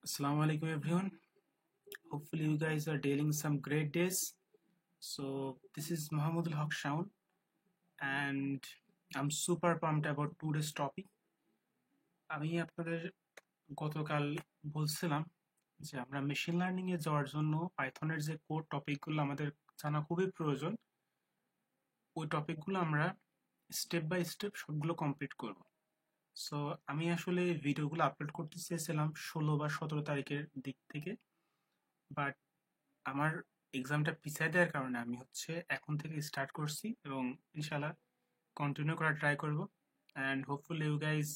Assalamu alaikum everyone. Hopefully you guys are dealing some great days. So this is Muhammadul Haq Shaun and I'm super pumped about today's topic. আমি আপনাদের গতকাল বলছিলাম যে আমরা machine learning এ যাওয়ার জন্য পাইথনের যে কোর টপিকগুলো আমাদের জানা খুবই প্রয়োজন, ওই টপিকগুলো আমরা স্টেপ বাই স্টেপ সবগুলো কমপ্লিট করব। সো আমি আসলে ভিডিওগুলো আপলোড করতে চেয়েছিলাম 16 বা 17 তারিখের দিক থেকে, বাট আমার এক্সামটা পিছায় দেওয়ার কারণে আমি এখন থেকে স্টার্ট করছি এবং ইনশাল্লাহ কন্টিনিউ করার ট্রাই করব। And hopefully you guys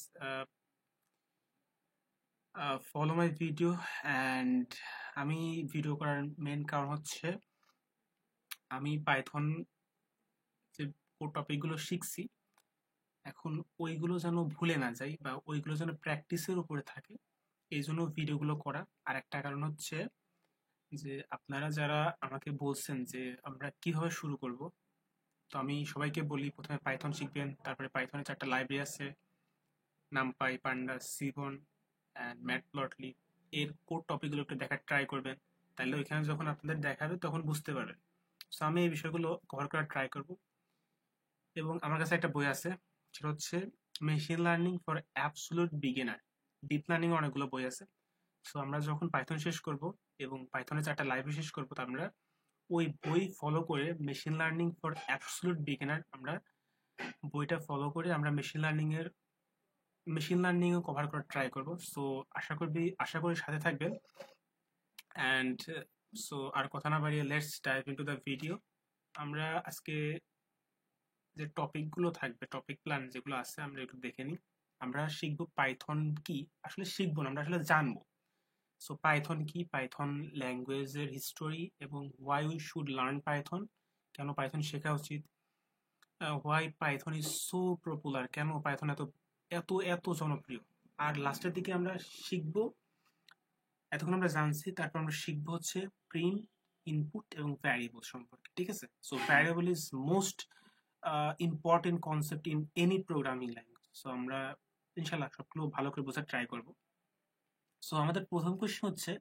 follow my video. And আমি ভিডিও করার মেন কারণ আমি পাইথন যে টপিকগুলো শিখছি এখন ওইগুলো যেন ভুলে না যাই বা ওইগুলো যেন প্র্যাকটিসের উপরে থাকে, এই জন্য ভিডিওগুলো করা। আর একটা কারণ যে আপনারা যারা আমাকে বলছেন যে আমরা কিভাবে শুরু করব, তো আমি সবাইকে বলি প্রথমে পাইথন শিখবেন, তারপরে পাইথনের 4টা লাইব্রেরি আছে, নামপাই, পান্ডাস, সিভন অ্যান্ড ম্যাটপ্লটলি। এর কোড টপিকগুলো একটু দেখার ট্রাই করবেন, তাহলে ওইখানে যখন আপনাদের দেখাবে তখন বুঝতে পারবেন। সো আমি এই বিষয়গুলো কভার করার ট্রাই করব। এবং আমার কাছে একটা বই আছে, সেটা machine learning for absolute beginner. Deep learning অনেকগুলো বই আছে। সো আমরা যখন পাইথন শেষ করব এবং পাইথনের 4টা লাইব্রেরি শেষ করবো, তো আমরা ওই বই ফলো করে machine learning for absolute beginner আমরা বইটা ফলো করে আমরা মেশিন লার্নিং ও কভার করার ট্রাই করব। সো আশা করি সাথে থাকবেন। অ্যান্ড সো আর কথা না বাড়িয়ে let's dive into the video. আমরা আজকে যে টপিকগুলো থাকবে, টপিক প্ল্যান যেগুলো আছে, আমরা একটু দেখে নিই। আমরা শিখবো পাইথন কি, আসলে শিখবো না, আমরা আসলে জানবো। সো পাইথন কি, পাইথন ল্যাঙ্গুয়েজের হিস্টোরি এবং why we should learn Python, কেন পাইথন শেখা উচিত, why Python is so popular, কেন পাইথন এত এত এত জনপ্রিয়। আর লাস্টের দিকে আমরা শিখবো, এতক্ষণ আমরা জানছি, তারপর আমরা শিখবো প্রিন্ট, ইনপুট এবং ভ্যারিয়েবল সম্পর্কে। ঠিক আছে? So variable is most important concept in any programming language. So আমরা ইনশাল্লাহ সবগুলো ভালো করে বোঝার ট্রাই করব। সো আমাদের প্রথম কোয়েশ্চেন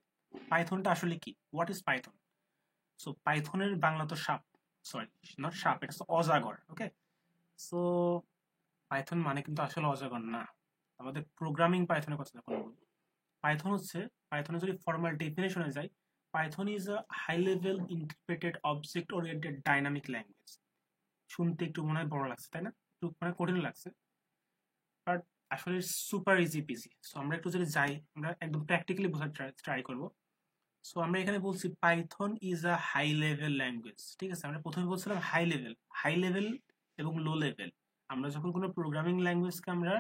পাইথনটা আসলে কি, হোয়াট ইজ পাইথন? সো পাইথনের বাংলা তো সাপ, সরি নট সাপ, এটা অজাগর। ওকে, সো পাইথন মানে কিন্তু আসলে অজাগর না। আমাদের প্রোগ্রামিং পাইথনের কথা যখন বলি, পাইথন পাইথনের যদি ফর্মাল ডেফিনেশনে যাই, Python is a high level interpreted object oriented dynamic language. শুনতে একটু মনে হয় বড় লাগছে, তাই না? একটু মানে কঠিন লাগছে, বাট আসলে সুপার ইজি পিজি। সো আমরা একটু যদি যাই, আমরা একদম প্র্যাকটিক্যালি বোঝার ট্রাই করবো। সো আমরা এখানে বলছি Python is a high level language. ঠিক আছে, আমরা প্রথমে বলছিলাম হাই লেভেল এবং লো লেভেল। আমরা যখন কোনো প্রোগ্রামিং ল্যাঙ্গুয়েজকে আমরা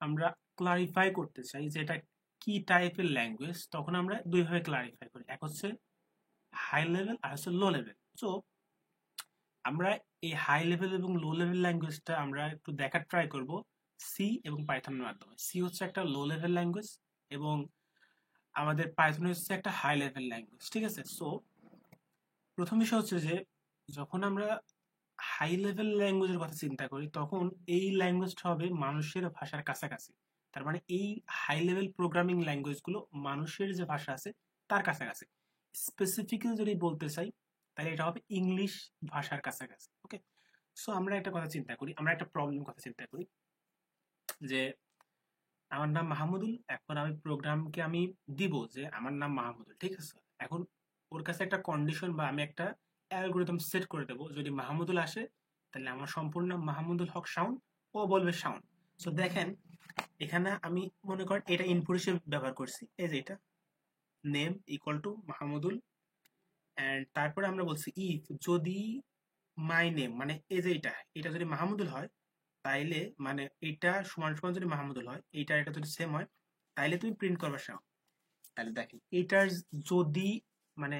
আমরা ক্লারিফাই করতে চাই যে এটা কি টাইপের ল্যাঙ্গুয়েজ, তখন আমরা দুইভাবে ক্লারিফাই করি, এক হাই লেভেল আর লো লেভেল। সো আমরা এই হাই লেভেল এবং লো লেভেল ল্যাঙ্গুয়েজটা আমরা একটু দেখার ট্রাই করব সি এবং পাইথনের মাধ্যমে। সি একটা লো লেভেল ল্যাঙ্গুয়েজ এবং আমাদের পাইথন একটা হাই লেভেল ল্যাঙ্গুয়েজ। ঠিক আছে? সো প্রথম বিষয় যে যখন আমরা হাই লেভেল ল্যাঙ্গুয়েজের কথা চিন্তা করি, তখন এই ল্যাঙ্গুয়েজটা হবে মানুষের ভাষার কাছাকাছি। তার মানে এই হাই লেভেল প্রোগ্রামিং ল্যাঙ্গুয়েজগুলো মানুষের যে ভাষা আছে তার কাছাকাছি। স্পেসিফিক্যালি যদি বলতে চাই, তাহলে এটা হবে ইংলিশ ভাষার কাছাকাছি। ওকে, সো আমরা একটা কথা চিন্তা করি, আমরা একটা প্রবলেম কথা চিন্তা করি যে আমার নাম মাহমুদুল। এখন আমি প্রোগ্রামকে আমি দিব যে আমার নাম মাহমুদুল। ঠিক আছে, এখন ওর কাছে একটা কন্ডিশন বা আমি একটা অ্যালগোরিদম সেট করে দেবো, যদি মাহমুদুল আসে তাহলে আমার সম্পূর্ণ নাম মাহমুদুল হক শাওন, ও বলবে শাওন। সো দেখেন, এখানে আমি মনে করেন এটা ইনপুট হিসেবে ব্যবহার করছি, এই যে এটা name equal to Mahmudul. And তারপরে আমরা বলছি ইফ যদি মাই নেম মানে এই যে এটা যদি মাহমুদুল হয়, তাইলে মানে এটা সমান সমান যদি মাহমুদুল হয়, এটা যদি সেম হয়, তাইলে তুমি প্রিন্ট করবে শাও। তাহলে দেখেন এটার যদি মানে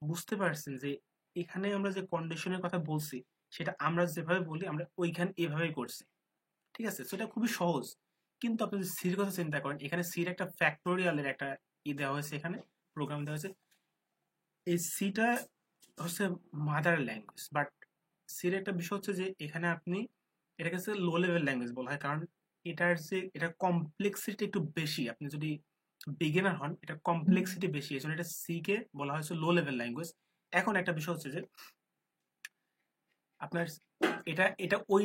বুঝতে পারছেন যে এখানে আমরা যে কন্ডিশনের কথা বলছি, সেটা আমরা যেভাবে বলি আমরা ওইখানে এভাবেই করছি। ঠিক আছে, সেটা খুবই সহজ। কিন্তু আপনি যদি সির কথা চিন্তা করেন, এখানে সির একটা ফ্যাক্টোরিয়ালের একটা দেওয়া হয়েছে, এখানে প্রোগ্রাম দেওয়া হয়েছে। এই সিটা মাদার ল্যাঙ্গুয়েজ, বাট সির একটা বিষয় যে এখানে আপনি এটাকে লো লেভেল ল্যাঙ্গুয়েজ বলা হয়, কারণ এটা কমপ্লেক্সিটি একটু বেশি। আপনি যদি বিগিনার হন, এটা কমপ্লেক্সিটি বেশি, এই জন্য এটা সি কে বলা হয়েছে লো লেভেল ল্যাঙ্গুয়েজ। এখন একটা বিষয় হচ্ছে যে আপনার এটা এটা ওই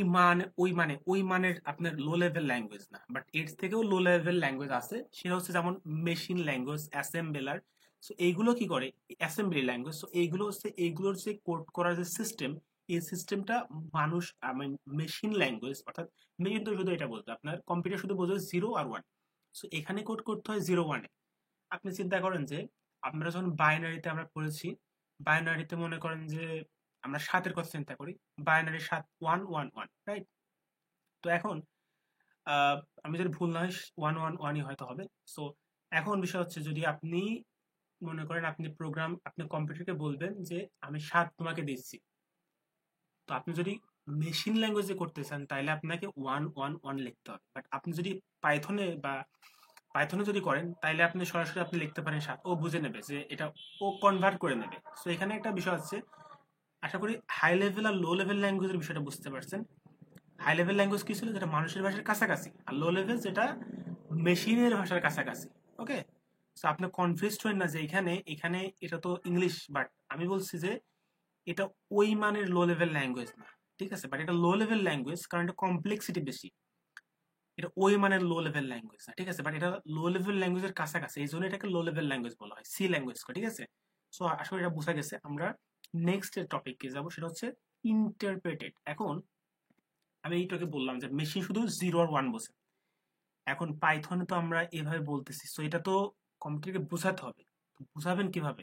মানের আপনার লো লেভেল ল্যাঙ্গুয়েজ না, বাট এর থেকেও লো লেভেল ল্যাঙ্গুয়েজ আছে, সেটা হচ্ছে যেমন মেশিন ল্যাঙ্গুয়েজ, অ্যাসেম্বলার। সো এইগুলো কি করে, অ্যাসেম্বলি ল্যাঙ্গুয়েজ। সো এইগুলো হচ্ছে এইগুলোর যে কোড করার যে সিস্টেম, এই সিস্টেমটা মানুষ মেশিন ল্যাঙ্গুয়েজ, অর্থাৎ মেশিন তো শুধু এটা বলতে, আপনার কম্পিউটার শুধু বোঝে 0 আর 1। সো এখানে কোড করতে হয় 0 1-এ। আপনি চিন্তা করেন যে আমরা যখন বাইনারিতে আমরা পড়েছি, বাইনারিতে মনে করেন যে আমরা 7-এর কথা চিন্তা করি, বাইনারি 7 1 1 1, রাইট? তো এখন আহ, আমি যদি ভুল না হয় 1 1 1-ই হয়তো হবে। সো এখন বিষয় হচ্ছে যদি আপনি মনে করেন আপনি কম্পিউটারকে বলবেন যে আমি 7 তোমাকে দিচ্ছি, তো আপনি যদি মেশিন ল্যাঙ্গুয়েজে করতে চান তাহলে আপনাকে 1 1 1 লিখতে হবে। বাট আপনি যদি পাইথনে যদি করেন তাহলে আপনি সরাসরি আপনি লিখতে পারেন 7, ও বুঝে নেবে যে এটা, ও কনভার্ট করে নেবে। সো এখানে একটা বিষয় আছে, আশা করি হাই লেভেল আর লো লেভেল ল্যাঙ্গুয়েজের বিষয়টা বুঝতে পারছেন। হাই লেভেল ল্যাঙ্গুয়েজ কি ছিল, যেটা মানুষের ভাষার কাছাকাছি, আর লো লেভেল যেটা মেশিনের ভাষার কাছাকাছি। ওকে, সো আপনি কনফিউজড হবেন না যে এখানে এখানে এটা তো ইংলিশ, বাট আমি বলছি যে এটা ওই মানের লো লেভেল ল্যাঙ্গুয়েজ না, ঠিক আছে? বাট এটা লো লেভেল ল্যাঙ্গুয়েজ কারণ এটা কমপ্লেক্সিটি বেশি। এটা ওই মানের লো লেভেল ল্যাঙ্গুয়েজ না, ঠিক আছে? বাট এটা লো লেভেল ল্যাঙ্গুয়েজের কাছাকাছি, এই জন্য এটাকে লো লেভেল ল্যাঙ্গুয়েজ বলা হয়, সি ল্যাঙ্গুয়েজ, ঠিক আছে? সো আশা করি এটা বোঝা গেছে। আমরা নেক্সট টপিকে যাবো, সেটা হচ্ছে ইন্টারপ্রেটেড। এখন আমি এইটাকে বললাম যে মেশিন শুধু 0 আর 1 বোঝে। এখন পাইথনে তো আমরা এভাবে বলতেছি, সো এটা তো কম্পিউটারকে বোঝাতে হবে। তো বোঝাবেন কিভাবে?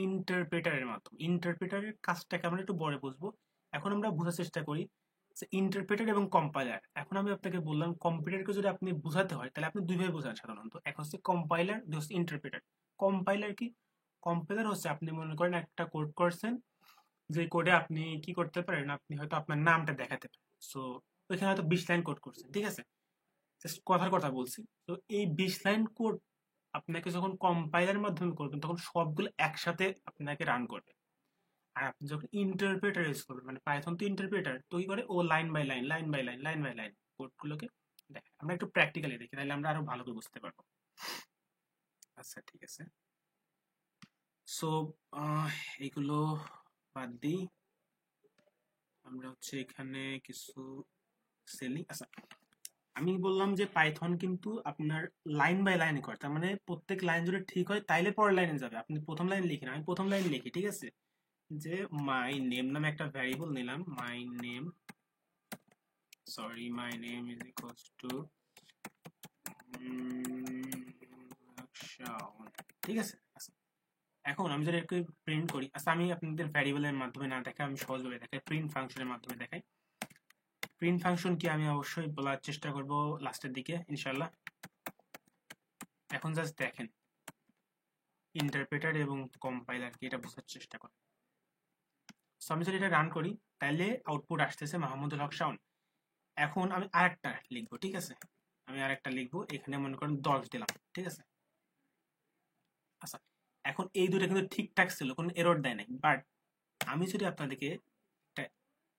ইন্টারপ্রেটারের মাধ্যমে। ইন্টারপ্রেটারের কাজটাকে আমরা একটু পরে বুঝবো। এখন আমরা বোঝার চেষ্টা করি যে ইন্টারপ্রেটার এবং কম্পাইলার। এখন আমি আপনাকে বললাম কম্পিউটারকে যদি আপনি বোঝাতে হয় তাহলে আপনি দুইভাবে বোঝান সাধারণত, এক হচ্ছে কম্পাইলার, দুই হচ্ছে ইন্টারপ্রেটার। কম্পাইলার কি? কম্পাইলার হচ্ছে আপনি মনে করেন একটা কোড করছেন, যে কোডে আপনি কি করতে পারেন, আপনি হয়তো আপনার নামটা দেখাতে পারেন। সো ওইখানে হয়তো 20 লাইন কোড করছেন, ঠিক আছে? জাস্ট কথার কথা বলছি। তো এই 20 লাইন কোড আপনাকে যখন কম্পাইলার মাধ্যমে করবেন তখন সবগুলো একসাথে আপনাকে রান করবে। আর আপনি যখন ইন্টারপ্রেটার ইউজ করবেন, মানে পাইথন তো ইন্টারপ্রেটার, তো কি করে, ও line by line, line by line, line by line কোডগুলোকে দেখে। আমরা একটু প্র্যাকটিক্যালি দেখি, তাহলে আমরা আরো ভালো করে বুঝতে পারবো। আচ্ছা, ঠিক আছে। সো এইগুলো বাদ দিই, আমরা হচ্ছে এখানে কিছু সেলিং। আচ্ছা, আমি বললাম যে পাইথন কিন্তু আপনার লাইন বাই লাইন করে, তার মানে প্রত্যেক লাইন যদি ঠিক হয় তাইলে পরের লাইনে যাবে। আপনি প্রথম লাইন লিখেন, আমি প্রথম লাইন লিখি, ঠিক আছে? যে মাই নেম নামে একটা ভ্যারিয়েবল নিলাম, my name is equals to Shaon, ঠিক আছে? আচ্ছা, এখন আমি যদি একটু প্রিন্ট করি, আচ্ছা আমি আপনাদের ভ্যারিয়েবলের মাধ্যমে না দেখাই, আমি সহজভাবে দেখাই, প্রিন্ট ফাংশনের মাধ্যমে দেখাই। প্রিন্ট ফাংশন কি আমি অবশ্যই বলার চেষ্টা করব লাস্টের দিকে ইনশাল্লাহ। এখন জাস্ট দেখেন ইন্টারপ্রেটার এবং কম্পাইলার কি, এটা বোঝার চেষ্টা করেন। সো আমি যদি এটা রান করি তাহলে আউটপুট আসতেছে মাহমুদুল হক শাওন। এখন আমি আরেকটা লিখবো, ঠিক আছে? আমি আরেকটা লিখবো, এখানে মনে করেন 10 দিলাম, ঠিক আছে? আচ্ছা, এখন এই দুটো কিন্তু ঠিকঠাক ছিল, কোনো এরর দেয় নাই। বাট আমি যদি আপনাদেরকে একটা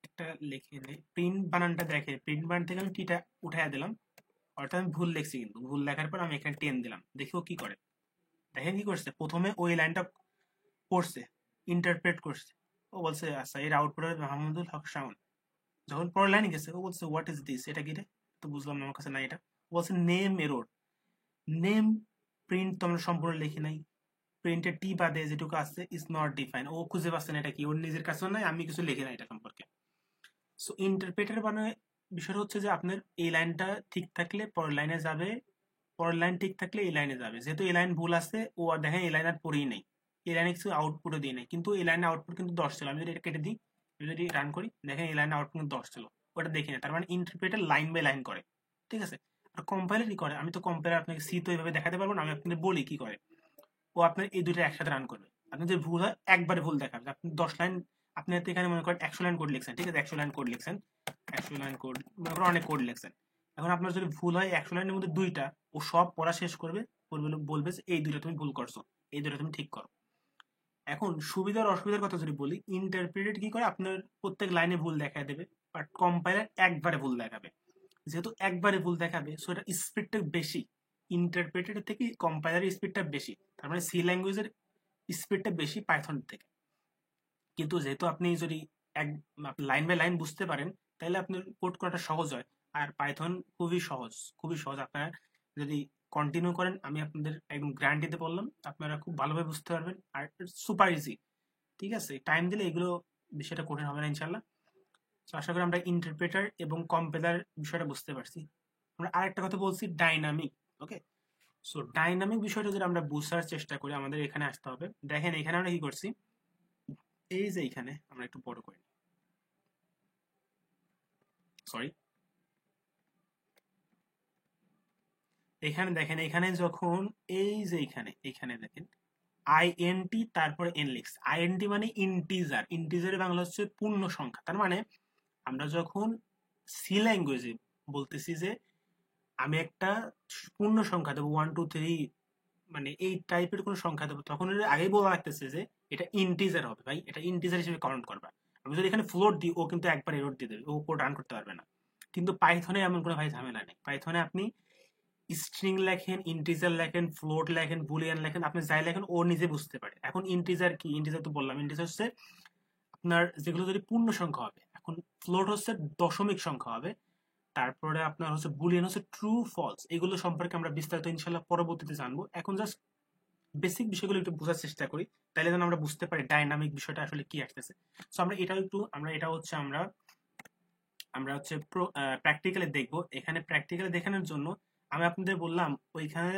একটা লিখে নেই, প্রিন্ট বানানটা দেখে, প্রিন্ট বানান থেকে আমি টিটা উঠাইয়া দিলাম, অর্থাৎ আমি ভুল লিখছি, কিন্তু ভুল লেখার পর আমি এখানে 10 দিলাম, দেখি ও কি করে। দেখেন কি করছে, প্রথমে ওই লাইনটা পড়ছে, ইন্টারপ্রেট করছে, ও বলছে আচ্ছা এর আউটপুট হবে মাহমুদুল হক শাওন। যখন পরের লাইনে গেছে ও বলছে হোয়াট ইজ দিস, এটা কি রে? তো বুঝলাম না, আমার কাছে না এটা। ও বলছে নেম এরর। নেম প্রিন্ট তো আমরা সম্পূর্ণ লিখি নাই, প্রিন্টের টি বাদে যেটুকু আছে ইজ নট ডিফাইন, ও খুঁজে পাচ্ছে না এটা কি, ওর নিজের কাছেও নাই, আমি কিছু লিখি না এটা সম্পর্কে। সো ইন্টারপ্রেটার মানে বিষয়টা হচ্ছে যে আপনার এই লাইনটা ঠিক থাকলে পরের লাইনে যাবে, পরের লাইন ঠিক থাকলে এই লাইনে যাবে। যেহেতু এই লাইন ভুল আছে, ও আর দেখেন এই লাইন আর পড়েই নেই, এই লাইনে কিছু আউটপুটও দিই নাই, কিন্তু এই লাইনে আউটপুট কিন্তু 10 ছিল। আমি যদি এটা কেটে দিই, আমি যদি রান করি, দেখেন এই লাইনে আউটপুট 10 ছিল, ওটা দেখি না। তার মানে ইন্টারপ্রেটার লাইন বাই লাইন করে, ঠিক আছে? আর কম্পাইলার কি করে, আমি তো কম্পাইলার আপনাকে সি তো এইভাবে দেখাতে পারবো না, আমি আপনাদের বলি কি করে। ও আপনার এই দুটো একসাথে রান করবে, আপনি যদি ভুল হয় একবারে ভুল দেখাবে। আপনি 10 লাইন, আপনি এখানে মনে করেন 100 লাইন কোড লিখছেন, ঠিক আছে? 100 লাইন কোড লিখছেন, 100 লাইন কোড মনে করেন অনেক কোড লিখছেন। এখন আপনার যদি ভুল হয় 100 লাইনের মধ্যে দুইটা, ও সব পড়া শেষ করবে, বলবে যে এই দুটো তুমি ভুল করছো, এই দুটো তুমি ঠিক করো। এখন সুবিধার অসুবিধার কথা যদি বলি, ইন্টারপ্রেটেড কি করে, আপনার প্রত্যেক লাইনে ভুল দেখায় দেবে, বাট কম্পাইলার একবারে ভুল দেখাবে। যেহেতু একবারে ভুল দেখাবে, সো এটা স্পিডটা বেশি, ইন্টারপ্রেটার থেকে কম্পাইলারের স্পিডটা বেশি, তার মানে সি ল্যাঙ্গুয়েজের স্পিডটা বেশি পাইথন থেকে। কিন্তু যেহেতু আপনি যদি এক লাইন বাই লাইন বুঝতে পারেন তাহলে আপনার কোড করাটা সহজ হয়। আর পাইথন খুবই সহজ, খুবই সহজ। আপনারা যদি কন্টিনিউ করেন, আমি আপনাদের একদম গ্যারান্টিতে বললাম, আপনারা খুব ভালোভাবে বুঝতে পারবেন। আর সুপার ইজি, ঠিক আছে? টাইম দিলে এগুলো বিষয়টা কঠিন হবে না ইনশাল্লাহ। তো আশা করি আমরা ইন্টারপ্রেটার এবং কম্পাইলার বিষয়টা বুঝতে পারছি। আমরা আরেকটা কথা বলছি, ডাইনামিক। ওকে, সো ডাইনামিক বিষয়টা যদি আমরা বুঝার চেষ্টা করি, আমাদের এখানে আসতে হবে। দেখেন এখানে আমরা কি করছি, এই যে এখানে আমরা একটু বড় করি, সরি, এখানে দেখেন, এখানে যখন এই যে এখানে দেখেন আইএনটি তারপরে এন লিখছে। আইএনটি মানে ইন্টিজার, ইন্টিজারের বাংলা হচ্ছে পূর্ণ সংখ্যা। তার মানে আমরা যখন সি ল্যাঙ্গুয়েজে বলতেছি যে আমি একটা পূর্ণ সংখ্যা দেবো 1 2 3, মানে এই টাইপের কোনো সংখ্যা দেবো, তখন আগেই বলা লাগতেছে যে এটা ইন্টিজার হবে ভাই, এটা ইন্টিজার হিসেবে কাউন্ট করবা। আমি যদি এখানে ফ্লোট দিই, ও কিন্তু একবার এরর দিয়ে দেবে, ও কোড রান করতে পারবে না। কিন্তু পাইথনে এমন কোনো ভাই ঝামেলা নেই। পাইথনে আপনি স্ট্রিং লেখেন, ইন্টিজার লেখেন, ফ্লোট লেখেন, বুলিয়ান লেখেন, আপনি যাই লেখেন ও নিজে বুঝতে পারে। এখন ইন্টিজার কি? ইন্টিজার তো বললাম, ইন্টিজার হচ্ছে আপনার যেগুলো যদি পূর্ণ সংখ্যা হবে। এখন ফ্লোট হচ্ছে দশমিক সংখ্যা হবে। তারপরে আপনার হচ্ছে বুলিয়ান হচ্ছে ট্রু ফলস। এগুলো সম্পর্কে আমরা বিস্তারিত ইনশাল্লাহ পরবর্তীতে জানবো। এখন জাস্ট বেসিক বিষয়গুলো একটু বোঝার চেষ্টা করি, তাইলে যেন আমরা বুঝতে পারি ডাইনামিক বিষয়টা আসলে কি আসতেছে। সো আমরা এটা একটু, এটা হচ্ছে আমরা আমরা হচ্ছে প্র্যাকটিক্যালি দেখবো। এখানে প্র্যাকটিক্যালি দেখানোর জন্য আমি আপনাদের বললাম ওইখানে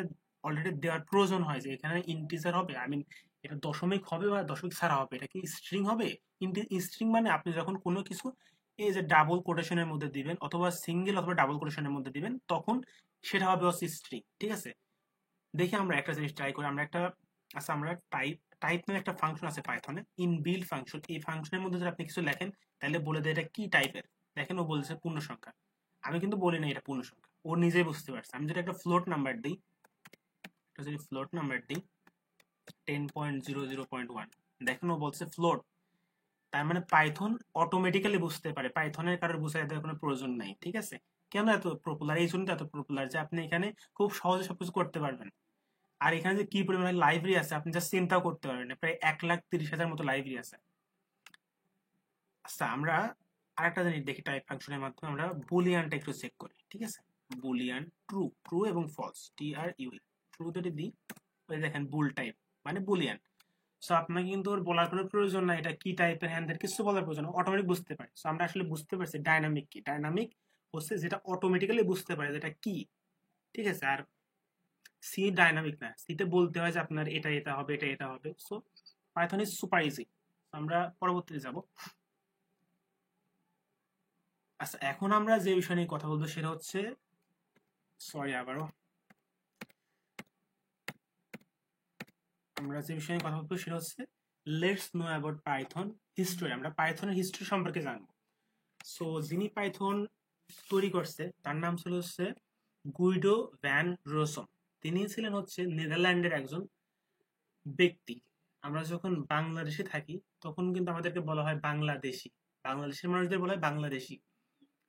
অলরেডি দেওয়ার প্রয়োজন হয় যে এখানে ইন্টিজার হবে, আই মিন এটা দশমিক হবে বা দশমিক ছাড়া হবে, এটা কি স্ট্রিং হবে। স্ট্রিং মানে আপনি যখন কোনো কিছু এই যে ডাবল কোটেশনের মধ্যে দিবেন, অথবা সিঙ্গেল অথবা ডাবল কোটেশনের মধ্যে দিবেন, তখন সেটা হবে হচ্ছে স্ট্রিং, ঠিক আছে? দেখি আমরা একটা জিনিস ট্রাই করি। আমরা একটা, আচ্ছা, আমরা টাইপ টাইপ নামে একটা ফাংশন আছে পাইথনে, ইনবিল্ট ফাংশন। এই ফাংশনের মধ্যে যদি আপনি কিছু লেখেন তাহলে বলে দেয় এটা কি টাইপের। দেখেন ও বলছে পূর্ণ সংখ্যা, আমি কিন্তু বলি না এটা পূর্ণ সংখ্যা, ও নিজেই বুঝতে পারছে। আমি যদি একটা ফ্লোট নাম্বার দিই, যদি ফ্লোট নাম্বার দিই 10.00.1, দেখেন ও বলছে ফ্লোট। তার মানে পাইথন অটোমেটিক্যালি বুঝতে পারে, পাইথনের কারোর বুঝাই দেওয়ার কোনো প্রয়োজন নাই, ঠিক আছে? কেন এত পপুলার? এই জন্য এত পপুলার যে আপনি এখানে খুব সহজে সবকিছু করতে পারবেন। আর এখানে যে কি পরিমাণে লাইব্রেরি আছে আপনি জাস্ট চিন্তাও করতে পারবেন না, প্রায় 1,30,000 মতো লাইব্রেরি আছে। আচ্ছা, আমরা আরেকটা জিনিস দেখি, টাইপ ফাংশনের মাধ্যমে আমরা বুলিয়ানটা একটু চেক করি, ঠিক আছে? বুলিয়ান ট্রু, ট্রু এবং ফলস, TRUE, ট্রু যদি দিই, ওই দেখেন বুল টাইপ মানে বুলিয়ান। সো আপনাকে কিন্তু ওর বলার কোনো প্রয়োজন নাই এটা কি টাইপের, হ্যান্ডের কিছু বলার প্রয়োজন, অটোমেটিক বুঝতে পারে। সো আমরা আসলে বুঝতে পারছি ডাইনামিক কি। ডাইনামিক হচ্ছে যেটা অটোমেটিক্যালি বুঝতে পারে যেটা কি, ঠিক আছে? আর সি ডাইনামিক না, সিতে বলতে হয় যে আপনার এটা এটা হবে, এটা এটা হবে। So Python is super easy. আমরা পরবর্তীতে যাব। আচ্ছা, এখন আমরা যে বিষয় নিয়ে কথা বলবো সেটা হচ্ছে, সরি আবারও, আমরা যে বিষয় নিয়ে কথা বলবো সেটা হচ্ছে let's know about Python history. আমরা পাইথনের হিস্ট্রি সম্পর্কে জানবো। সো যিনি পাইথন তৈরি করছে তার নাম ছিল হচ্ছে গুইডো ভ্যান রোসম। তিনি ছিলেন হচ্ছে নেদারল্যান্ডের একজন ব্যক্তি। আমরা যখন বাংলাদেশে থাকি তখন কিন্তু আমাদেরকে বলা হয় বাংলাদেশি, বাংলাদেশের মানুষদের বলা হয় বাংলাদেশি,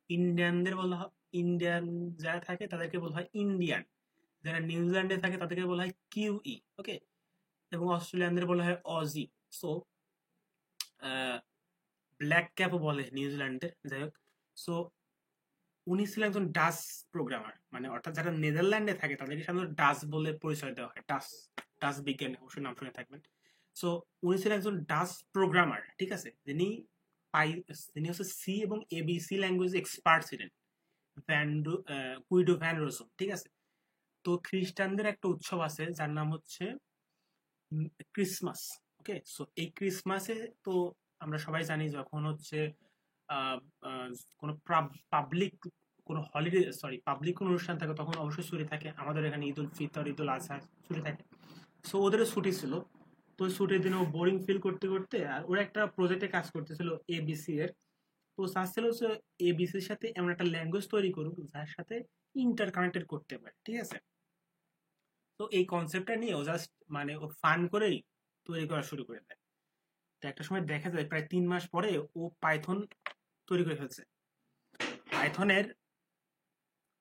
ইন্ডিয়ানদের বলা হয় ইন্ডিয়ান, যারা থাকে তাদেরকে বলা হয় ইন্ডিয়ান, যারা নিউজিল্যান্ডে থাকে তাদেরকে বলা হয় কিউই, ওকে, এবং অস্ট্রেলিয়ানদের বলা হয় অজি। সো ব্ল্যাক ক্যাপও বলে নিউজিল্যান্ডের, যাই হোক। সো উনি ছিলেন একজন ডাচ প্রোগ্রামার, মানে অর্থাৎ যারা নেদারল্যান্ডে থাকে তাদেরকে সাধারণত ডাচ বলে পরিচয় দেওয়া হয়। ডাচ, ডাচ বিজ্ঞানী, অবশ্যই নাম শুনে থাকবেন। সো উনি ছিলেন একজন ডাচ প্রোগ্রামার, ঠিক আছে, যিনি তিনি হচ্ছে সি এবং এবিসি ল্যাঙ্গুয়েজ এক্সপার্ট ছিলেন, গুইডো ভ্যান রোসম, ঠিক আছে? তো খ্রিস্টানদের একটা উৎসব আছে যার নাম হচ্ছে ক্রিসমাস, ওকে। সো এই ক্রিসমাসে তো আমরা সবাই জানি যখন হচ্ছে আহ, আহ, কোনো পাবলিক কোনো হলিডে, সরি, পাবলিক কোনো অনুষ্ঠান থাকে তখন অবশ্যই ছুটি থাকে। আমাদের এখানে ঈদ উল ফিতর, ঈদ উল আজহা ছুটি থাকে। সো ওদেরও ছুটি ছিল। তো ওই ছুটির দিনে ও বোরিং ফিল করতে করতে, আর ওরা একটা প্রজেক্টে কাজ করতেছিল এবিসি এর। তো চাচ্ছিল যে এবিসির সাথে এমন একটা ল্যাঙ্গুয়েজ তৈরি করুক যার সাথে ইন্টার কানেক্টেড করতে পারে, ঠিক আছে? তো এই কনসেপ্টটা নিয়ে ও জাস্ট, মানে ও ফান করেই তৈরি করা শুরু করে দেয়। তো একটা সময় দেখা যায় প্রায় 3 মাস পরে ও পাইথন তৈরি করে ফেলছে। পাইথনের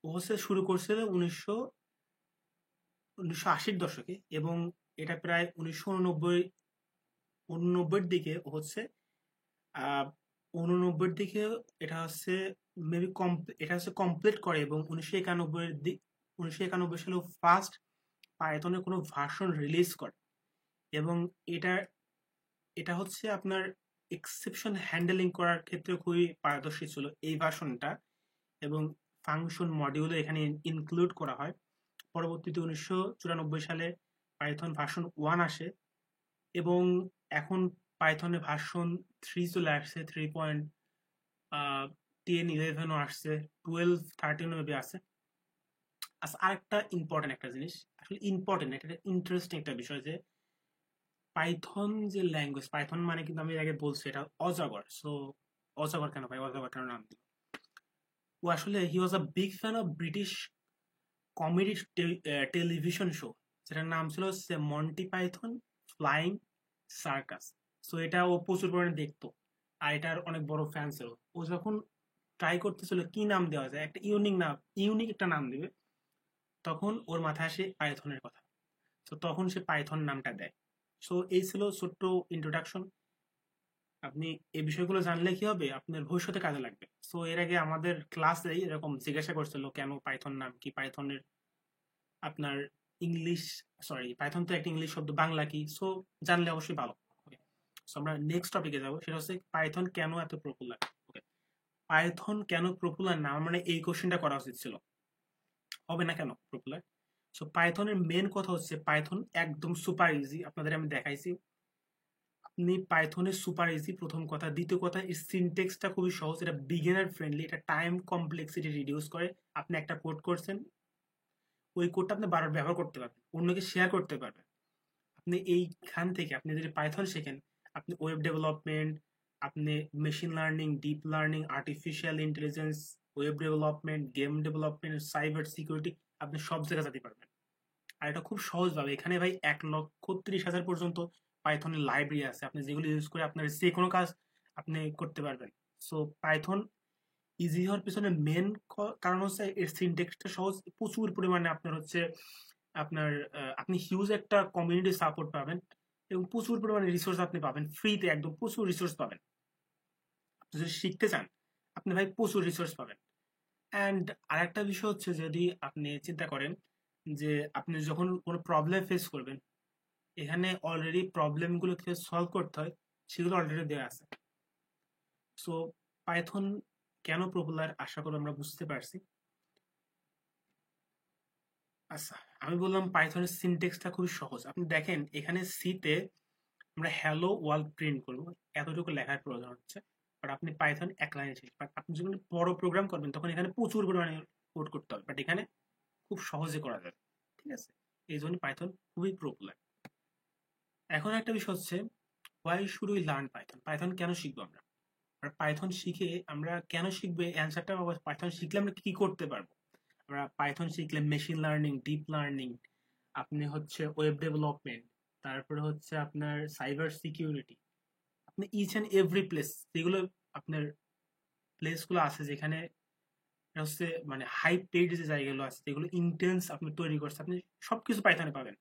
ও হচ্ছে শুরু করছিল 1980-র দশকে, এবং এটা প্রায় 1989-র দিকে হচ্ছে, আহ 89-র দিকে এটা হচ্ছে মেবি এটা হচ্ছে কমপ্লিট করে, এবং 1991 সালে ফার্স্ট পাইথনের কোনো ভার্সন রিলিজ করে। এবং এটা এটা হচ্ছে আপনার এক্সেপশন হ্যান্ডেলিং করার ক্ষেত্রে খুবই পারদর্শী ছিল এই ভার্সনটা, এবং ফাংশন মডিউলও এখানে ইনক্লুড করা হয়। পরবর্তীতে 1994 সালে পাইথন ভার্সন 1 আসে, এবং এখন পাইথনের ভার্সন 3 চলে আসছে, 3.10-11ও আসছে, 12-13 মেবি আছে। আচ্ছা, আরেকটা ইম্পর্টেন্ট একটা জিনিস, আসলে ইম্পর্টেন্ট, এটা ইন্টারেস্টিং একটা বিষয়, যে পাইথন যে ল্যাঙ্গুয়েজ, পাইথন মানে কিন্তু আমি আগে বলছি এটা অজাগর। সো অজাগর কেন ভাই, অজাগর কেন নাম দিল? ও আসলে he was a big fan of British comedy television show, যেটার নাম ছিল হচ্ছে Monty Python Flying Circus. So এটা ও প্রচুর পরিমাণে দেখতো, আর এটার অনেক বড় ফ্যান ছিল। ও যখন ট্রাই করতেছিল কি নাম দেওয়া যায়, একটা ইউনিক একটা নাম দিবে, তখন ওর মাথায় আসে পাইথনের কথা। তো তখন সে পাইথন নামটা দেয়। সো এই ছিল ছোট্ট ইন্ট্রোডাকশন। আপনি এই বিষয়গুলো জানলে কি হবে, আপনার ভবিষ্যতে কাজে লাগবে। সো এর আগে আমাদের ক্লাসে এরকম জিজ্ঞাসা করছিল কেন পাইথন নাম কি, পাইথনের আপনার ইংলিশ, সরি পাইথন তো একটা ইংলিশ শব্দ, বাংলা কি। সো জানলে অবশ্যই ভালো। সো আমরা নেক্সট টপিকে যাবো, সেটা হচ্ছে পাইথন কেন এত পপুলার। ওকে, পাইথন কেন পপুলার না, মানে এই কোশ্চেনটা করা উচিত ছিল, হবে না কেন পপুলার। সো পাইথনের মেন কথা হচ্ছে পাইথন একদম সুপার ইজি, আপনাদের আমি দেখাইছি। আপনি পাইথনের সুপার ইজি, প্রথম কথা। দ্বিতীয় কথা, এর সিনটেক্সটা খুবই সহজ, এটা বিগিনার ফ্রেন্ডলি, এটা টাইম কমপ্লেক্সিটি রিডিউস করে। আপনি একটা কোড করছেন, ওই কোডটা আপনি বারবার ব্যবহার করতে পারবেন, অন্যকে শেয়ার করতে পারবেন। আপনি এইখান থেকে আপনি যদি পাইথন শেখেন, আপনি ওয়েব ডেভেলপমেন্ট, আপনি machine learning, deep learning, artificial intelligence, web development, game development, cyber security, আপনি সব জায়গায় যেতে পারবেন। আর এটা খুব সহজভাবে, এখানে ভাই 1,30,000 পর্যন্ত পাইথনের লাইব্রেরি আছে, আপনি যেগুলো ইউজ করে আপনার যে কোনো কাজ আপনি করতে পারবেন। সো পাইথন ইজি হওয়ার পিছনে মেন কারণ হচ্ছে এর সিনট্যাক্সটা সহজ, প্রচুর পরিমাণে আপনার হচ্ছে আপনার আপনি হিউজ একটা কমিউনিটি সাপোর্ট পাবেন, এবং প্রচুর পরিমাণে রিসোর্স আপনি পাবেন ফ্রিতে, একদম প্রচুর রিসোর্স পাবেন। আপনি যদি শিখতে চান, আপনি ভাই প্রচুর রিসোর্স পাবেন। অ্যান্ড আরেকটা বিষয় হচ্ছে, যদি আপনি চিন্তা করেন যে আপনি যখন কোনো প্রবলেম ফেস করবেন, এখানে অলরেডি প্রবলেমগুলোকে সলভ করতে হয়, সেগুলো অলরেডি দেওয়া আছে। সো পাইথন কেন পপুলার, আশা করি আমরা বুঝতে পারছি। আচ্ছা, আমি বললাম পাইথনের সিনটেক্সটা খুবই সহজ। আপনি দেখেন এখানে সিতে আমরা হ্যালো ওয়ার্ল্ড প্রিন্ট করবো, এতটুকু লেখার প্রয়োজন হচ্ছে। বাট আপনি পাইথন এক লাইনে শেষ, বাট আপনি যখন বড় প্রোগ্রাম করবেন তখন এখানে প্রচুর পরিমাণে কোড করতে হবে, বাট এখানে খুব সহজে করা যাবে। ঠিক আছে, এই জন্য পাইথন খুবই পপুলার। এখন একটা বিষয় হচ্ছে, why should we learn Python, Python কেন শিখবো আমরা? আর পাইথন শিখে আমরা কেন শিখবো, অ্যান্সারটা পাইথন শিখলে আমরা কি করতে পারবো। আমরা পাইথন শিখলে মেশিন লার্নিং, ডিপ লার্নিং, আপনি হচ্ছে ওয়েব ডেভেলপমেন্ট, তারপরে হচ্ছে আপনার সাইবার সিকিউরিটি, আপনি ইচ অ্যান্ড এভরি প্লেস, যেগুলো আপনার প্লেসগুলো আছে যেখানে হচ্ছে মানে হাই পেইড যে জায়গাগুলো আছে, যেগুলো ইন্টেন্স আপনি তৈরি করছে, আপনি সবকিছু পাইথনে পাবেন,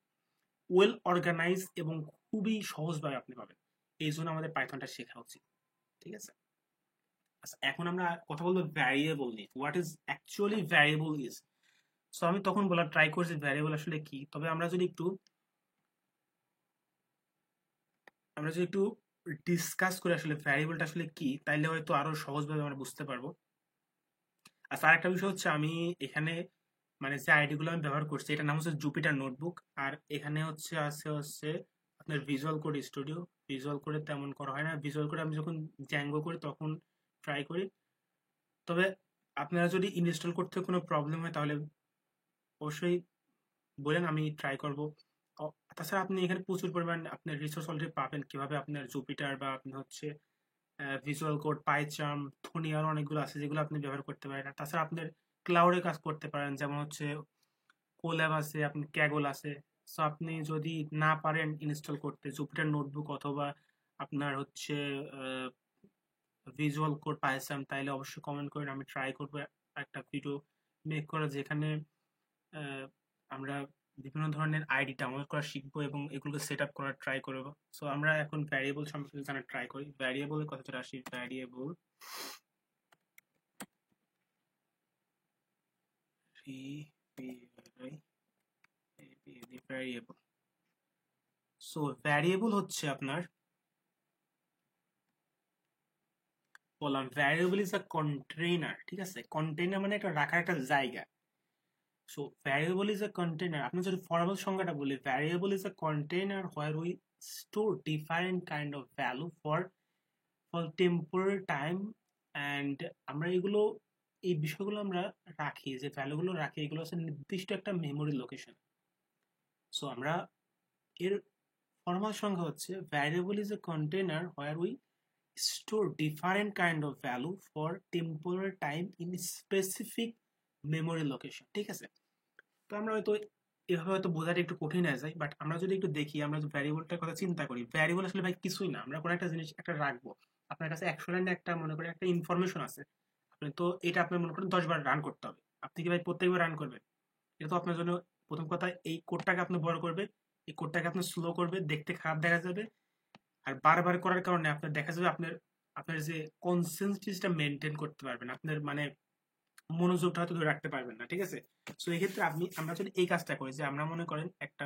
ওয়েল অর্গানাইজ এবং খুবই সহজভাবে আপনি পাবেন। এই জন্য আমাদের পাইথনটা শেখা উচিত। ঠিক আছে, আচ্ছা এখন আমরা কথা বলবো ভ্যারিয়েবল নিয়ে, what is actually variable is. So আমি তখন বলার ট্রাই করছি ভ্যারিয়েবল আসলে কি, তবে আমরা যদি একটু ডিসকাস করে আসলে ভ্যারিয়েবলটা আসলে কি, তাইলে হয়তো আরো সহজভাবে আমরা বুঝতে পারবো। আচ্ছা, আরেকটা বিষয় হচ্ছে, আমি এখানে মানে যে আইডিগুলো আমি ব্যবহার করছি, এটার নাম হচ্ছে জুপিটার নোটবুক, আর এখানে হচ্ছে আপনার ভিজুয়াল কোড স্টুডিও। ভিজুয়াল কোডে তেমন করা হয় না, ভিজুয়াল কোডে আমি যখন জ্যাঙ্গো করি তখন ট্রাই করি। তবে আপনারা যদি ইনস্টল করতে কোনো প্রবলেম হয় তাহলে অবশ্যই বলেন, আমি ট্রাই করব। তাছাড়া আপনি এখানে প্রচুর পরিমাণ আপনার রিসোর্স অলরেডি পাবেন, কিভাবে আপনার জুপিটার বা আপনি হচ্ছে ভিজুয়াল কোড, পাইচার্ম, থনি, আরো অনেকগুলো আছে যেগুলো আপনি ব্যবহার করতে পারেন। আর তাছাড়া আপনার ক্লাউডে কাজ করতে পারেন, যেমন হচ্ছে কোল্যাব আছে, আপনি ক্যাগল আছে। সো আপনি যদি না পারেন ইনস্টল করতে জুপিটার নোটবুক অথবা আপনার হচ্ছে ভিজুয়াল কোড পাইচার্ম, তাইলে অবশ্যই কমেন্ট করেন, আমি ট্রাই করবো একটা ভিডিও মেক করা, যেখানে আমরা বিভিন্ন ধরনের আইডি ডাউনলোড করা শিখবো এবং এগুলোকে সেট আপ করার ট্রাই করবো। সো আমরা এখন ভ্যারিয়েবল সম্পর্কে জানার ট্রাই করি। ভ্যারিয়েবলের কথা চলে আসি। ভ্যারিয়েবল সো ভ্যারিয়েবল হচ্ছে আপনার, বললাম ভ্যারিয়েবল ইজ আ কন্টেইনার, ঠিক আছে? কন্টেইনার মানে একটা রাখার একটা জায়গা। So variable is a container, আপনি যদি ফর্মাল সংজ্ঞাটা বলি, variable is a container where we store different kind of value for temporary time. And আমরা এগুলো, এই বিষয়গুলো আমরা রাখি, যে ভ্যালুগুলো রাখি, এগুলো হচ্ছে নির্দিষ্ট একটা মেমোরি লোকেশন। সো আমরা এর ফর্মাল সংজ্ঞা হচ্ছে variable is a container where we store different kind of value for temporal time in specific memory location, ঠিক আছে? তো আমরা হয়তো এভাবে হয়তো বোঝাটা একটু কঠিন হয়ে যায়, বাট আমরা যদি একটু দেখি, আমরা যদি ভ্যারিয়েবলটার কথা চিন্তা করি, ভ্যারিয়েবল আসলে ভাই কিছুই না। আমরা কোনো একটা জিনিস একটা রাখবো, আপনার কাছে 100 লাইনে একটা মনে করেন একটা ইনফরমেশন আছে, আপনি তো এটা আপনি মনে করেন 10 বার রান করতে হবে। আপনি কি ভাই প্রত্যেকবার রান করবেন? এটা তো আপনার জন্য, প্রথম কথা এই কোডটাকে আপনি বড় করবে, এই কোডটাকে আপনি স্লো করবে, দেখতে খারাপ দেখা যাবে। আর বারবার করার কারণে আপনার দেখা যাবে আপনার আপনার যে কনসেন্ট্রেশনটা মেনটেন করতে পারবেন, আপনার মানে মনোযোগটা হয়তো ধরে রাখতে পারবেন না, ঠিক আছে? সো এই ক্ষেত্রে আমরা যদি এই কাজটা করি, যে আমরা মনে করেন একটা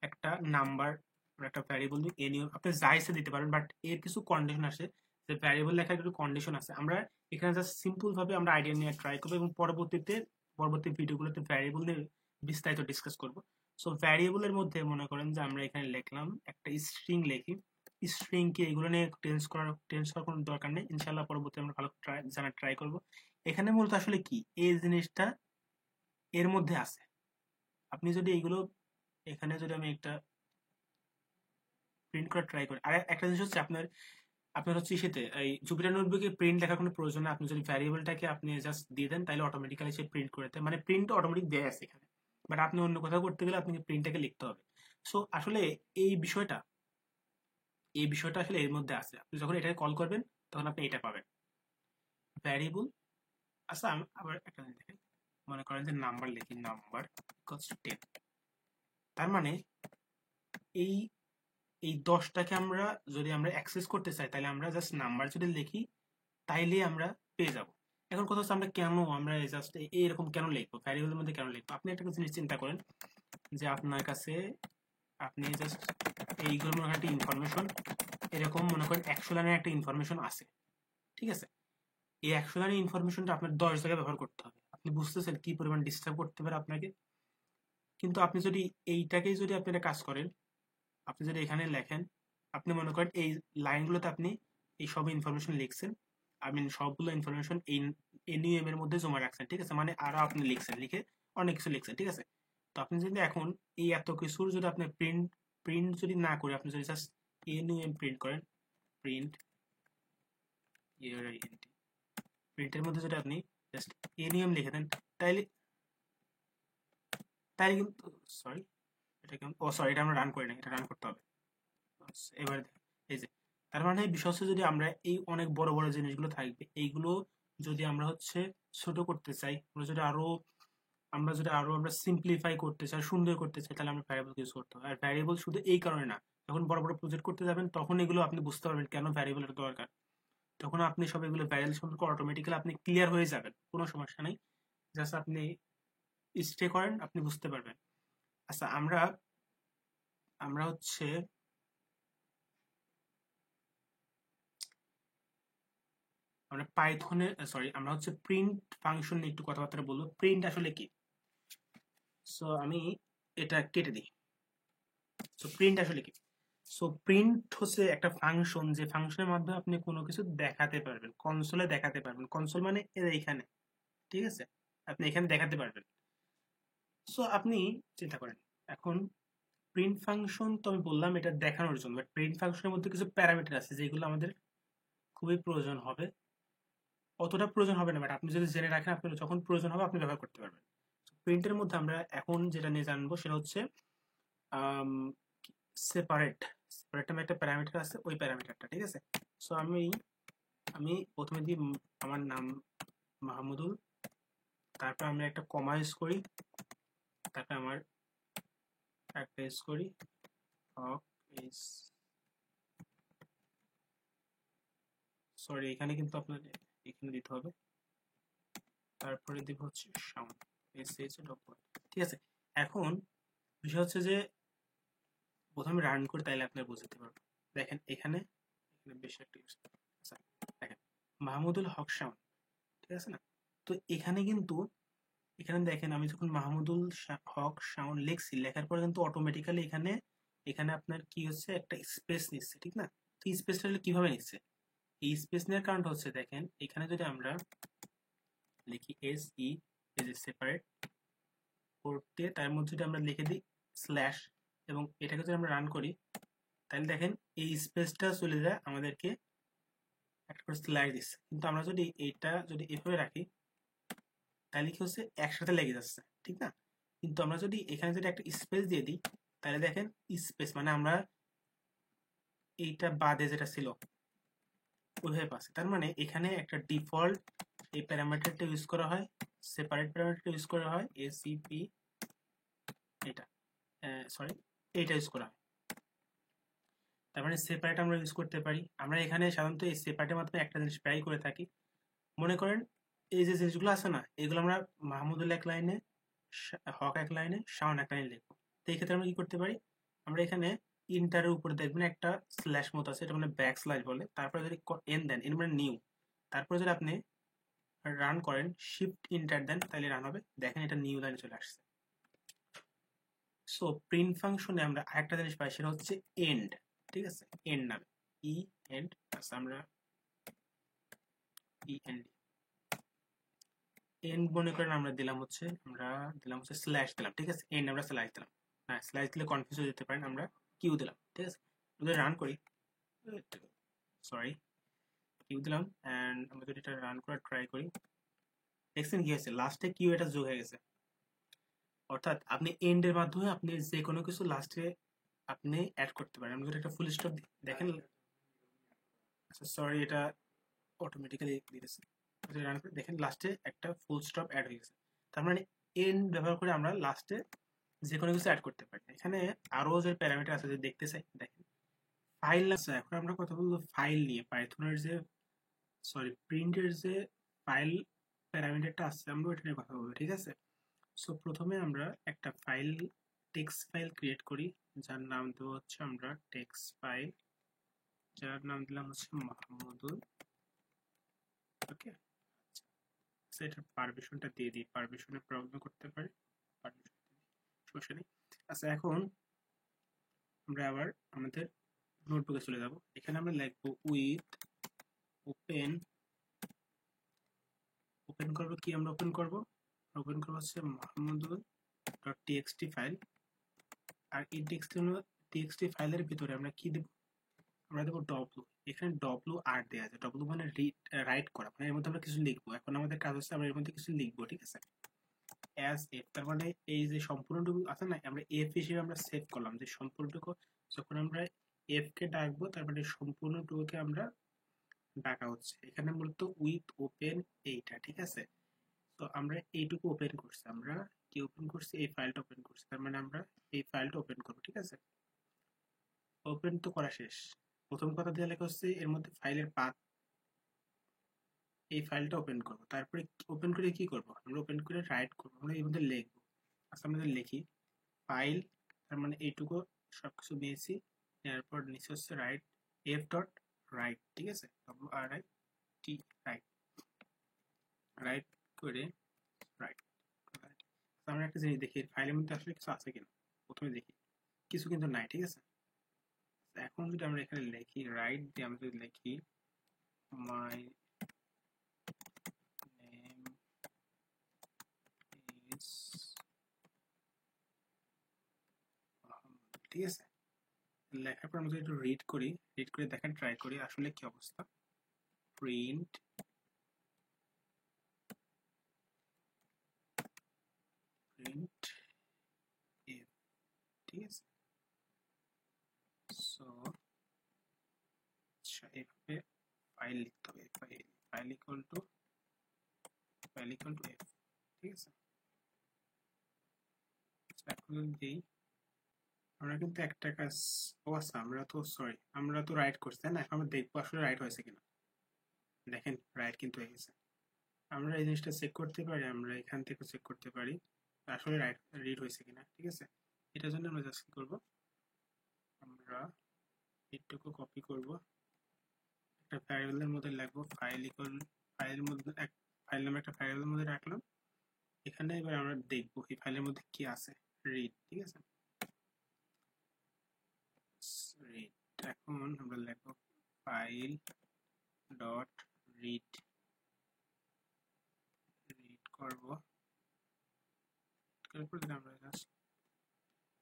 একটা নাম্বার, একটা ভ্যারিয়েবল দিয়ে এ নিয়ে আপনি যা ইচ্ছা দিতে পারেন, বাট এর কিছু কন্ডিশন আছে, যে ভ্যারিয়েবল লেখার কিছু কন্ডিশন আছে। আমরা এখানে জাস্ট সিম্পল ভাবে আমরা আইডিয়া নিয়ে ট্রাই করবো এবং পরবর্তী ভিডিওগুলোতে ভ্যারিয়েবল নিয়ে বিস্তারিত ডিসকাস করবো। সো ভ্যারিয়েবলের মধ্যে মনে করেন যে আমরা এখানে লিখলাম একটা স্ট্রিং লিখি, স্ট্রিং কি এগুলো নিয়ে টেন্স করার কোনো দরকার নেই, ইনশাআল্লাহ পরবর্তী আমরা ভালো জানার ট্রাই করবো। এখানে মূলত আসলে কি এই জিনিসটা এর মধ্যে আছে। আপনি যদি এইগুলো, এখানে যদি আমি একটা প্রিন্ট করার ট্রাই করি, আর একটা জিনিস হচ্ছে আপনার আপনার হচ্ছে সেতে এই জুপিটার নোটবুকে প্রিন্ট লেখার কোনো প্রয়োজন না। আপনি যদি ভ্যারিয়েবলটাকে আপনি জাস্ট দিয়ে দেন, তাহলে অটোমেটিক্যালি সে প্রিন্ট করে দেয়, মানে প্রিন্ট অটোমেটিক দেয় আছে এখানে। বাট আপনি অন্য কোথাও করতে গেলে আপনাকে প্রিন্টটাকে লিখতে হবে। সো আসলে এই বিষয়টা এই বিষয়টা আসলে এর মধ্যে আছে। আপনি যখন এটাকে কল করবেন তখন আপনি এটা পাবেন, ভ্যারিয়েবল। আচ্ছা আবার একটা জিনিস দেখেন, মনে করেন যে নাম্বার লিখি, নাম্বার ইকুয়ালস টু 10, তার মানে এই এই 10টাকে আমরা যদি আমরা অ্যাক্সেস করতে চাই, তাহলে আমরা জাস্ট নাম্বার যদি লিখি তাইলেই আমরা পেয়ে যাব। এখন কথা হচ্ছে আমরা কেন আমরা জাস্ট এরকম কেন লিখবো, ভ্যারিয়েবলের মধ্যে কেন লিখবো? আপনি একটা জিনিস চিন্তা করেন, যে আপনার কাছে আপনি জাস্ট এইগুলো মনে করেন একটা ইনফরমেশন, এরকম মনে করেন 100 লাইনের একটা ইনফরমেশন আছে, ঠিক আছে? এই 100 লাইনের ইনফরমেশনটা আপনার 10 জায়গায় ব্যবহার করতে হবে। আপনি বুঝতেছেন কি পরিমাণ ডিস্টার্ব করতে পারে আপনাকে? কিন্তু আপনি যদি এইটাকেই যদি আপনি একটা কাজ করেন, আপনি যদি এখানে লেখেন, আপনি মনে করেন এই লাইনগুলোতে আপনি এই সব ইনফরমেশন লিখছেন, সবগুলো ইনফরমেশন এই এনইএম এর মধ্যে জমা রাখছেন, ঠিক আছে? মানে আরো আপনি লিখছেন, লিখে অনেক কিছু লিখছেন, ঠিক আছে? তো আপনি যদি এখন এই এত কিছুর যদি আপনি প্রিন্ট প্রিন্ট যদি না করে আপনি যদি জাস্ট এনইএম প্রিন্ট করেন, প্রিন্ট প্রিন্টের মধ্যে যদি আপনি জাস্ট এনইএম লিখে দেন, তাইলে তাইলে কিন্তু, সরি এটা কেমন, ও সরি এটা আমরা রান করি না, এটা রান করতে হবে। এবার এই যে, তার মানে বিষয় হচ্ছে যদি আমরা এই অনেক বড় বড় জিনিসগুলো থাকবে, এইগুলো যদি আমরা হচ্ছে ছোট করতে চাই, আমরা সিম্পলিফাই করতে চাই, সুন্দর করতে চাই, তাহলে আমরা ভ্যারিয়েবল ইউজ করতে হবে। আর ভ্যারিয়েবল শুধু এই কারণে না, যখন বড় বড় প্রজেক্ট করতে যাবেন তখন এগুলো আপনি বুঝতে পারবেন কেন ভ্যারিয়েবলের দরকার। তখন আপনি সব এগুলো ভ্যারিয়েবল সম্পর্কে অটোমেটিক্যালি আপনি ক্লিয়ার হয়ে যাবেন, কোনো সমস্যা নেই। জাস্ট আপনি স্টে করেন, আপনি বুঝতে পারবেন। আচ্ছা আমরা আমরা হচ্ছে আমরা পাইথনে, সরি আমরা হচ্ছে প্রিন্ট ফাংশন নিয়ে একটু কথাবার্তা বলবো। প্রিন্ট আসলে কি? সো আমি এটা কেটে দিই। সো প্রিন্ট আসলে কি? সো প্রিন্ট হচ্ছে একটা ফাংশন, যে ফাংশনের মাধ্যমে আপনি কোনো কিছু দেখাতে পারবেন, কনসোলে দেখাতে পারবেন। কনসোল মানে এইখানে, ঠিক আছে? আপনি এখানে দেখাতে পারবেন। সো আপনি চিন্তা করেন, এখন প্রিন্ট ফাংশন তো আমি বললাম এটা দেখানোর জন্য, বাট প্রিন্ট ফাংশনের মধ্যে কিছু প্যারামিটার আছে যেগুলো আমাদের খুবই প্রয়োজন হবে। অতটা প্রয়োজন হবে না, বাট আপনি যদি জেনে রাখেন, আপনার যখন প্রয়োজন হবে আপনি ব্যবহার করতে পারবেন। প্রিন্টের মধ্যে আমরা এখন যেটা নিয়ে জানবো সেটা হচ্ছে সেপারেট। সেপারেট নামে একটা প্যারামিটার আছে, ওই প্যারামিটারটা, ঠিক আছে? সো আমি প্রথমে দিই আমার নাম মাহমুদুল, তারপর আমরা একটা কমা ইউজ করি, তারপর আমার একটা ইউজ করি হক ইজ, সরি এখানে কিন্তু আপনার এখানে দিতে হবে, তারপরে দিব হচ্ছে সাউন্ড SH. ঠিক আছে। এখন বিষয় হচ্ছে যে প্রথমে রান করে তাইলে আপনি বুঝতে পারবেন। দেখেন এখানে বেশি একটা ইউজ, আচ্ছা দেখেন মাহমুদুল হক সাউন্ড, ঠিক আছে না? তো এখানে কিন্তু এখানে দেখেন আমি যখন মাহমুদুল হক সাউন্ড লিখছি, লেখার পর কিন্তু অটোমেটিক্যালি এখানে এখানে আপনার কি হচ্ছে একটা স্পেস নিচ্ছে, ঠিক না? তো স্পেসটা কিভাবে নিচ্ছে? এই স্পেস নেওয়ার কারণটা হচ্ছে দেখেন এখানে যদি আমরা লিখি SE এজ এ সেপারেট করতে, তার মধ্যে যদি আমরা লিখে দিই স্ল্যাশ এবং এটাকে যদি আমরা রান করি, তাহলে দেখেন এই স্পেসটা চলে যায় আমাদেরকে একটা করে স্ল্যাশ দিচ্ছে। কিন্তু আমরা যদি এইটা যদি এভাবে রাখি তাহলে কি হচ্ছে একসাথে লেগে যাচ্ছে, ঠিক না? কিন্তু আমরা যদি এখানে যদি একটা স্পেস দিয়ে দিই তাহলে দেখেন স্পেস মানে আমরা এইটা বাদে যেটা ছিল ওইভাবে পাচ্ছি। তার মানে এখানে একটা ডিফল্ট এই প্যারামিটারটা ইউজ করা হয়, সেপারেট প্যারামিটারটা ইউজ করা হয় ACP, এটা সরি এইটা ইউজ করা হয়। তার মানে সেপারেট আমরা ইউজ করতে পারি। আমরা এখানে সাধারণত এই সেপারেটের মাধ্যমে একটা জিনিস প্রায় করে থাকি। মনে করেন এই যে জিনিসগুলো আছে না, এগুলো আমরা মাহমুদুল এক লাইনে, হক এক লাইনে, শাওন এক লাইনে লিখবো। তো এই ক্ষেত্রে আমরা কি করতে পারি, আমরা এখানে ইন্টারের উপরে দেখবেন একটা স্ল্যাশ মতো আছে, এটা মানে ব্যাক স্ল্যাশ বলে। তারপরে যদি এন দেন, এন মানে নিউ, তারপরে যদি আপনি রান করেন শিফট ইন্টার দেন তাহলে রান হবে। দেখেন এটা নিউ লাইনে চলে আসছে। সো প্রিন্ট ফাংশনে আমরা আরেকটা জিনিস পাই, সেটা হচ্ছে এন্ড, ঠিক আছে? এন্ড নামে এন্ড, আমরা এন্ড এন্ড মনে করেন আমরা দিলাম হচ্ছে স্ল্যাশ দিলাম, ঠিক আছে? এন্ড আমরা স্ল্যাশ দিলাম, হ্যাঁ স্ল্যাশ দিলে কনফিউজ হয়ে যেতে পারেন, আমরা কিউ দিলাম, ঠিক আছে? যদি রান করি, সরি কিউ দিলাম এন্ড আমরা যদি এটা রান করে ট্রাই করি, দেখছেন কি হয়েছে লাস্টে কিউ এটা যোগ হয়ে গেছে। অর্থাৎ আপনি এন্ডের মাধ্যমে আপনি যে কোনো কিছু লাস্টে আপনি অ্যাড করতে পারেন। আমরা যদি একটা ফুল স্টপ দেখেন, আচ্ছা সরি এটা অটোমেটিক্যালি দিতেছে, যদি রান করে দেখেন লাস্টে একটা ফুল স্টপ অ্যাড হয়ে গেছে। তার মানে এন্ড ব্যবহার করে আমরা লাস্টে যে কোনো কিছু অ্যাড করতে পারি। এখানে আরো যে প্যারামিটার আছে যে দেখতে চাই, দেখেন ফাইল আছে। এখন আমরা কথা বলবো ফাইল নিয়ে, পাইথনের যে প্রিন্টের যে ফাইল প্যারামিটারটা আছে আমরা ওইটা নিয়ে কথা বলবো, ঠিক আছে? সো প্রথমে আমরা একটা ফাইল টেক্সট ফাইল ক্রিয়েট করি, যার নাম দেবো হচ্ছে আমরা টেক্সট ফাইল, যার নাম দিলাম হচ্ছে মাহমুদুল, ওকে? এটার পারমিশনটা দিয়ে দিই, পারমিশনের প্রবলেম করতে পারি, পারমিশন সমস্যা নেই। আচ্ছা এখন আমরা আবার আমাদের নোটবুকে চলে যাব। এখানে আমরা লিখবো উইথ ওপেন, ওপেন করব কি, আমরা ওপেন করব হচ্ছে mahamudul.txt ফাইল। আর এই টেক্সটি ফাইলের ভিতরে আমরা কি দেব, আমরা দেবো ডব্লু। এখানে ডব্লু আর দেওয়া আছে, ডব্লু মানে রাইট করা, মানে এর মধ্যে আমরা কিছু লিখবো। এখন আমাদের কাজ হচ্ছে আমরা এর মধ্যে কিছু লিখবো, ঠিক আছে? অ্যাজ এফ, তার মানে এই যে সম্পূর্ণটুকু আছে না, আমরা এফ হিসেবে আমরা সেভ করলাম যে সম্পূর্ণটুকু যখন আমরা এফ কে ডাকবো তার মানে সম্পূর্ণটুকুকে আমরা ডাকা হচ্ছে। এখানে মূলত উইথ ওপেন এইটা, ঠিক আছে? তো আমরা এইটুকু ওপেন করছি, আমরা কি ওপেন করছি, এই ফাইলটা ওপেন করছি, তার মানে আমরা এই ফাইলটা ওপেন করবো, ঠিক আছে? ওপেন তো করা শেষ। প্রথম কথা দিয়ে লেখা হচ্ছে এর মধ্যে ফাইলের পাথ, এই ফাইলটা ওপেন করবো। তারপরে ওপেন করে কি করবো, আমরা ওপেন করে রাইট করবো, আমরা এর মধ্যে লিখবো। আচ্ছা আমরা লিখি ফাইল, তার মানে এইটুকু সবকিছু নিয়েছি, এরপর নিচে হচ্ছে রাইট, এফ ডট রাইট, ঠিক আছে? WRIT রাইট, রাইট করে রাইট। আমরা একটা জিনিস দেখি ফাইলের মধ্যে আসলে কিছু আছে কিনা, প্রথমে দেখি কিছু কিন্তু নাই, ঠিক আছে? এখন যদি আমরা এখানে লিখি রাইট দিয়ে, আমরা যদি লিখি মাই নেম ইজ, ঠিক আছে? লেখার পর আমরা যদি একটু রিড করে দেখেন, ট্রাই করি আসলে কি অবস্থা। প্রিন্ট প্রিন্ট এফ, ঠিক আছে? সো আচ্ছা এভাবে ফাইল লিখতে হবে, ফাইল ইকুয়াল টু এফ, ঠিক আছে? এখন যদি দিই আমরা কিন্তু একটা কাজ, ও আচ্ছা আমরা তো রাইট করছি তাই না? এখন আমরা দেখবো আসলে রাইট হয়েছে কিনা। দেখেন রাইট কিন্তু হয়ে গেছে। আমরা এই জিনিসটা চেক করতে পারি, আমরা এখান থেকে চেক করতে পারি আসলে রাইট রিড হয়েছে কিনা। ঠিক আছে, এটার জন্য আমরা জাস্ট কি করবো, আমরা এইটুকু কপি করব, একটা ভ্যারিয়েবলের মধ্যে লিখবো ফাইল ইকুয়াল, ফাইলের মধ্যে এক ফাইল নামে একটা ভ্যারিয়েবলের মধ্যে রাখলাম। এখানে এবার আমরা দেখবো এই ফাইলের মধ্যে কি আছে, রিড। ঠিক আছে, রিড। এখন আমরা লিখবো ফাইল ডট রিড, রিড করবো। তারপর আমরা জাস্ট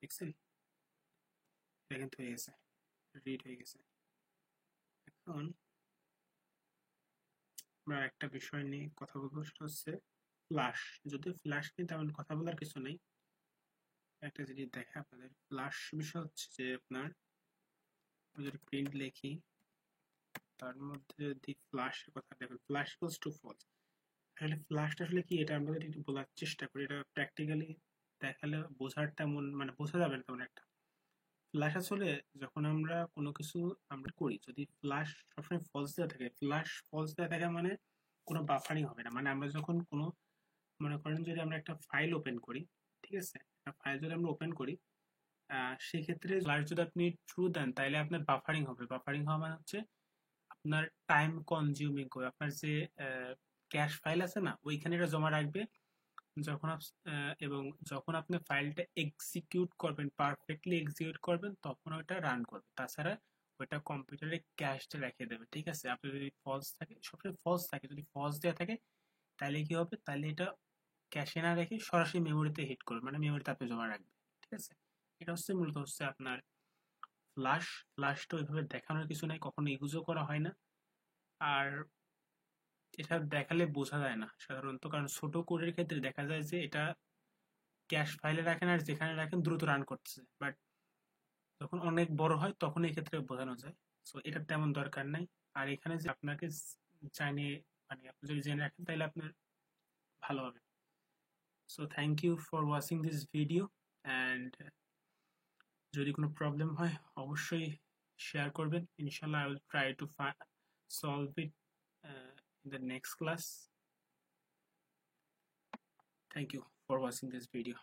দেখছেন এটা কিন্তু হয়ে গেছে, রিড হয়ে গেছে। এখন আমরা একটা বিষয় নিয়ে কথা বলবো, সেটা হচ্ছে ফ্লাশ। যদি ফ্লাশ নিয়ে তেমন কথা বলার কিছু নেই, একটা জিনিস দেখে আপনাদের ফ্লাশ বিষয় হচ্ছে যে আপনার যদি প্রিন্ট লিখি তার মধ্যে যদি ফ্লাশের কথা দেখেন, ফ্লাশ ইকুয়ালস টু ফলস। আসলে ফ্লাশটা আসলে কি এটা আমাদের একটু বলার চেষ্টা করি, এটা প্র্যাকটিক্যালি দেখালে বোঝার তেমন মানে বোঝা যাবে না তেমন একটা। ফ্লাশ আসলে যখন আমরা কোনো কিছু আমরা করি, যদি ফ্লাশ সবসময় ফলস দেওয়া থাকে, ফ্লাশ ফলস দেওয়া থাকে মানে কোনো বাফারিং হবে না। মানে আমরা যখন কোনো, মনে করেন যদি আমরা একটা ফাইল ওপেন করি, ঠিক আছে, একটা ফাইল যদি আমরা ওপেন করি, সেক্ষেত্রে ফ্লাশ যদি আপনি ট্রু দেন তাহলে আপনার বাফারিং হবে। বাফারিং হওয়া মানে হচ্ছে আপনার টাইম কনজিউমিং করে, আপনার যে ক্যাশ ফাইল আছে না ওইখানে এটা জমা রাখবে। যখন এবং যখন আপনি ফাইলটা এক্সিকিউট করবেন, পারফেক্টলি এক্সিকিউট করবেন, তখন ওটা রান করবে। তাছাড়া ওটা কম্পিউটারে ক্যাশটা রেখে দেবে। ঠিক আছে, আপনি যদি ফলস থাকে, সবসময় ফলস থাকে, যদি ফলস দেওয়া থাকে তাহলে কি হবে, তাহলে এটা ক্যাশে না রেখে সরাসরি মেমোরিতে হিট করবে, মানে মেমোরিতে আপনি জমা রাখবে। ঠিক আছে, এটা হচ্ছে মূলত হচ্ছে আপনার ফ্লাশ। ফ্লাশটা ওইভাবে দেখানোর কিছু নাই, কখনো ইউজও করা হয় না। আর এটা দেখালে বোঝা যায় না সাধারণত, কারণ ছোট কোডের ক্ষেত্রে দেখা যায় যে এটা ক্যাশ ফাইলে রাখেন আর যেখানে রাখেন দ্রুত রান করতেছে, বাট যখন অনেক বড় হয় তখন এই ক্ষেত্রে বোঝানো যায়। সো এটার তেমন দরকার নাই। আর এখানে যে আপনাকে জানিয়ে, মানে আপনি যদি জেনে রাখেন তাহলে আপনার ভালো হবে। So thank you for watching this video, and যদি কোনো প্রবলেম হয় অবশ্যই শেয়ার করবেন। ইনশাল্লাহ I will try to solve it in the next class. Thank you for watching this video.